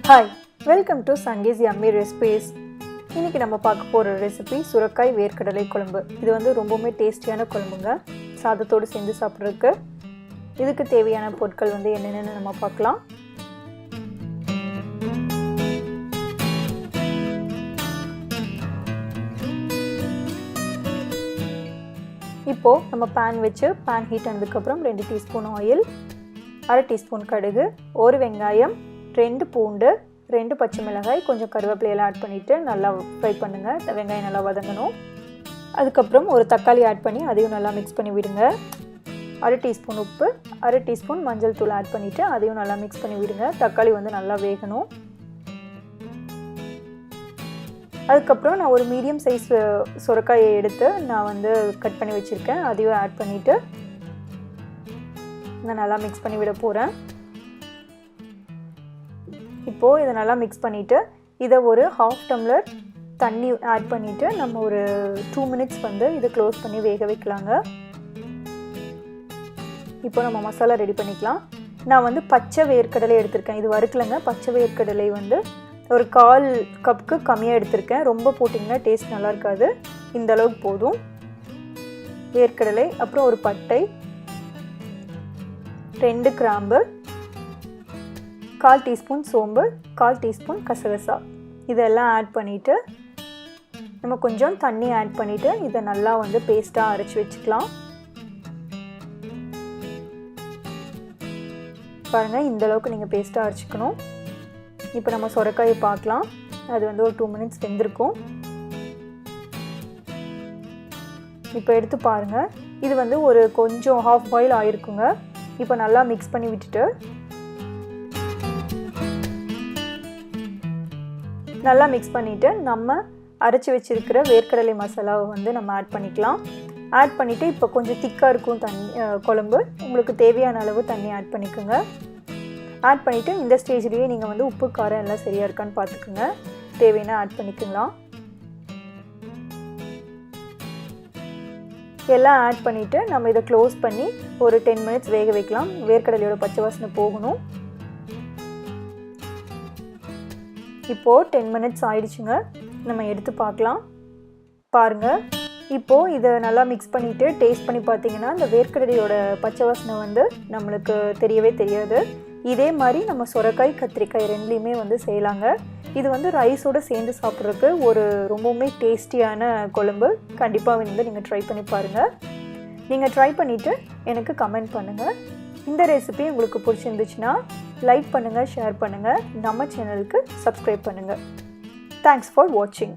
Hi, welcome to Sangee's Yummy Recipes. இன்னைக்கு நம்ம பார்க்க போற ரெசிபி சுரக்காய் வேர்க்கடலை குழம்பு. இது வந்து ரொம்பவே டேஸ்டியான குழம்புங்க. சாதத்தோடு சேர்ந்து சாப்பிடுறதுக்கு. இதுக்கு தேவையான பொருட்கள் வந்து என்னென்னன்னு நம்ம பார்க்கலாம். இப்போ நம்ம pan வச்சு pan ஹீட் ஆனதுக்கு அப்புறம் 2 டீஸ்பூன் ஆயில், 1/2 டீஸ்பூன் கடுகு, 1 வெங்காயம், 2 பூண்டு, 2 பச்சை மிளகாய், கொஞ்சம் கருவேப்பிலை எல்லாம் ஆட் பண்ணிட்டு நல்லா ஃப்ரை பண்ணுங்க. வெங்காயம் நல்லா வதங்கணும். அதுக்கு அப்புறம் ஒரு தக்காளி ஆட் பண்ணி அதையும் நல்லா மிக்ஸ் பண்ணி விடுங்க. 1/2 டீஸ்பூன் உப்பு, 1/2 டீஸ்பூன் மஞ்சள் தூள் ஆட் பண்ணிட்டு அதையும் நல்லா மிக்ஸ் பண்ணி விடுங்க. தக்காளி வந்து நல்லா வேகணும். அதுக்கப்புறம் நான் ஒரு மீடியம் சைஸ் சுரக்காயை எடுத்து நான் வந்து கட் பண்ணி வச்சுருக்கேன். அதையும் ஆட் பண்ணிவிட்டு நான் நல்லா மிக்ஸ் பண்ணி விட போகிறேன். இப்போது இதை நல்லா மிக்ஸ் பண்ணிவிட்டு இதை ஒரு 1/2 டம்ளர் தண்ணி ஆட் பண்ணிவிட்டு நம்ம ஒரு 2 மினிட்ஸ் வந்து இதை க்ளோஸ் பண்ணி வேக வைக்கலாங்க. இப்போ நம்ம மசாலா ரெடி பண்ணிக்கலாம். நான் வந்து பச்சை வேர்க்கடலை எடுத்திருக்கேன். இது வறுக்கலைங்க. பச்சை வேர்க்கடலை வந்து ஒரு 1/4 கப்புக்கு கம்மியாக எடுத்திருக்கேன். ரொம்ப போட்டிங்கன்னா டேஸ்ட் நல்லா இருக்காது. இந்த அளவுக்கு போதும். வேர்க்கடலை, அப்புறம் ஒரு பட்டை, 2 கிராம்பு, 1/4 டீஸ்பூன் சோம்பு, 1/4 டீஸ்பூன் கசகசா, இதெல்லாம் ஆட் பண்ணிவிட்டு நம்ம கொஞ்சம் தண்ணி ஆட் பண்ணிவிட்டு இதை நல்லா வந்து பேஸ்ட்டாக அரைச்சி வச்சுக்கலாம். பாருங்கள், இந்த அளவுக்கு நீங்கள் பேஸ்ட்டாக அரைச்சிக்கணும். இப்போ நம்ம சுரைக்காயை பார்க்கலாம். அது வந்து ஒரு 2 மினிட்ஸ் வெந்திருக்கும். இப்போ எடுத்து பாருங்கள். இது வந்து ஒரு கொஞ்சம் ஹாஃப் பாயில் ஆகிருக்குங்க. இப்போ நல்லா மிக்ஸ் பண்ணி விட்டுட்டு நல்லா மிக்ஸ் பண்ணிவிட்டு நம்ம அரைச்சி வச்சுருக்கிற வேர்க்கடலை மசாலாவை வந்து நம்ம ஆட் பண்ணிக்கலாம். ஆட் பண்ணிவிட்டு இப்போ கொஞ்சம் திக்காக இருக்கும் குழம்பு. உங்களுக்கு தேவையான அளவு தண்ணி ஆட் பண்ணிக்கோங்க. ஆட் பண்ணிவிட்டு இந்த ஸ்டேஜ்லேயே நீங்கள் வந்து உப்பு காரம் எல்லாம் சரியாக இருக்கான்னு பார்த்துக்குங்க. தேவையான ஆட் பண்ணிக்கலாம். எல்லாம் ஆட் பண்ணிவிட்டு நம்ம இதை க்ளோஸ் பண்ணி ஒரு 10 மினிட்ஸ் வேக வைக்கலாம். வேர்க்கடலையோட பச்சை வாசனை போகணும். இப்போது 10 மினிட்ஸ் ஆயிடுச்சுங்க. நம்ம எடுத்து பார்க்கலாம். பாருங்கள், இப்போது இதை நல்லா மிக்ஸ் பண்ணிவிட்டு டேஸ்ட் பண்ணி பார்த்தீங்கன்னா இந்த வேர்க்கடலையோட பச்சை வாசனை வந்து நம்மளுக்கு தெரியவே தெரியாது. இதே மாதிரி நம்ம சுரைக்காய், கத்திரிக்காய் ரெண்டுலேயுமே வந்து செய்யலாங்க. இது வந்து ரைஸோடு சேர்ந்து சாப்பிட்றதுக்கு ஒரு ரொம்பவுமே டேஸ்டியான குழம்பு. கண்டிப்பாக வந்து நீங்கள் ட்ரை பண்ணி பாருங்கள். நீங்கள் ட்ரை பண்ணிவிட்டு எனக்கு கமெண்ட் பண்ணுங்கள். இந்த ரெசிபி உங்களுக்கு பிடிச்சிருந்துச்சுன்னா லைக் பண்ணுங்கள், ஷேர் பண்ணுங்கள், நம்ம சேனலுக்கு சப்ஸ்கிரைப் பண்ணுங்கள். தேங்க்ஸ் ஃபார் வாட்சிங்.